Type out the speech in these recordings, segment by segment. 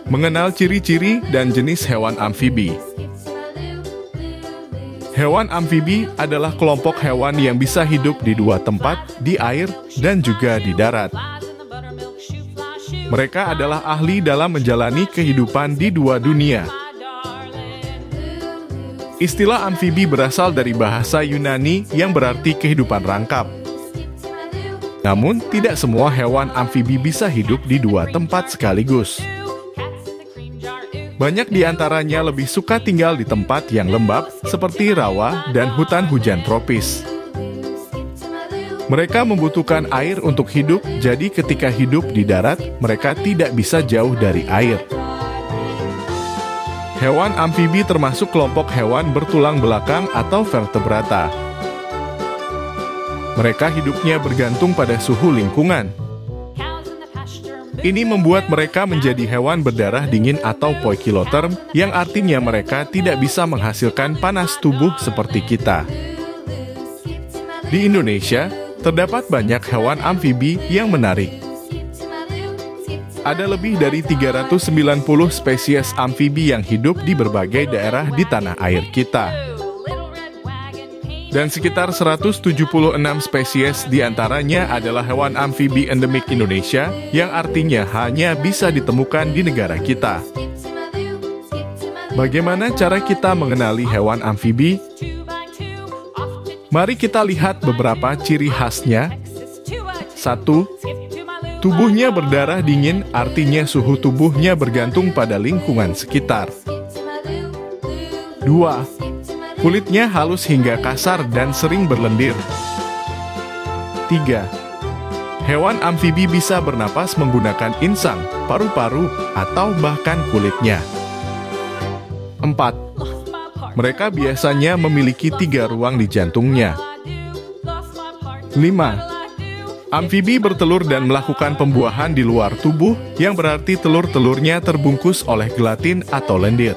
Mengenal ciri-ciri dan jenis hewan amfibi. Hewan amfibi adalah kelompok hewan yang bisa hidup di dua tempat, di air dan juga di darat. Mereka adalah ahli dalam menjalani kehidupan di dua dunia. Istilah amfibi berasal dari bahasa Yunani yang berarti kehidupan rangkap. Namun, tidak semua hewan amfibi bisa hidup di dua tempat sekaligus. Banyak di antaranya lebih suka tinggal di tempat yang lembab, seperti rawa dan hutan hujan tropis. Mereka membutuhkan air untuk hidup, jadi ketika hidup di darat, mereka tidak bisa jauh dari air. Hewan amfibi termasuk kelompok hewan bertulang belakang atau vertebrata. Mereka hidupnya bergantung pada suhu lingkungan. Ini membuat mereka menjadi hewan berdarah dingin atau poikiloterm, yang artinya mereka tidak bisa menghasilkan panas tubuh seperti kita. Di Indonesia, terdapat banyak hewan amfibi yang menarik. Ada lebih dari 390 spesies amfibi yang hidup di berbagai daerah di tanah air kita. Dan sekitar 176 spesies diantaranya adalah hewan amfibi endemik Indonesia, yang artinya hanya bisa ditemukan di negara kita. Bagaimana cara kita mengenali hewan amfibi? Mari kita lihat beberapa ciri khasnya. 1. Tubuhnya berdarah dingin, artinya suhu tubuhnya bergantung pada lingkungan sekitar. 2. Kulitnya halus hingga kasar dan sering berlendir. 3. Hewan amfibi bisa bernapas menggunakan insang, paru-paru, atau bahkan kulitnya. 4. Mereka biasanya memiliki 3 ruang di jantungnya. 5. Amfibi bertelur dan melakukan pembuahan di luar tubuh, yang berarti telur-telurnya terbungkus oleh gelatin atau lendir.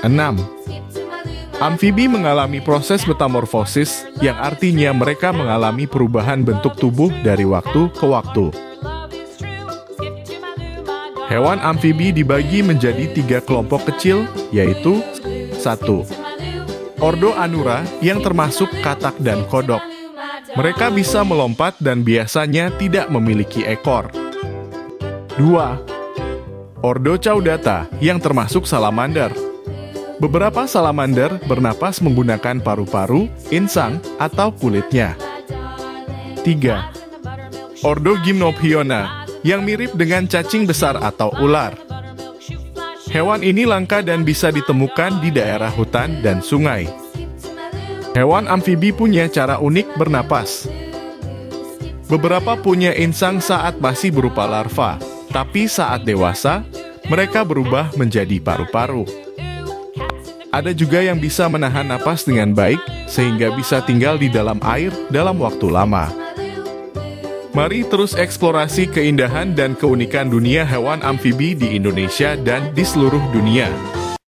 6. Amfibi mengalami proses metamorfosis, yang artinya mereka mengalami perubahan bentuk tubuh dari waktu ke waktu. Hewan amfibi dibagi menjadi 3 kelompok kecil, yaitu 1. Ordo Anura, yang termasuk katak dan kodok. Mereka bisa melompat dan biasanya tidak memiliki ekor. 2. Ordo Caudata, yang termasuk salamander. Beberapa salamander bernapas menggunakan paru-paru, insang, atau kulitnya. 3. Ordo Gymnophiona, yang mirip dengan cacing besar atau ular. Hewan ini langka dan bisa ditemukan di daerah hutan dan sungai. Hewan amfibi punya cara unik bernapas. Beberapa punya insang saat masih berupa larva, tapi saat dewasa, mereka berubah menjadi paru-paru. Ada juga yang bisa menahan napas dengan baik, sehingga bisa tinggal di dalam air dalam waktu lama. Mari terus eksplorasi keindahan dan keunikan dunia hewan amfibi di Indonesia dan di seluruh dunia.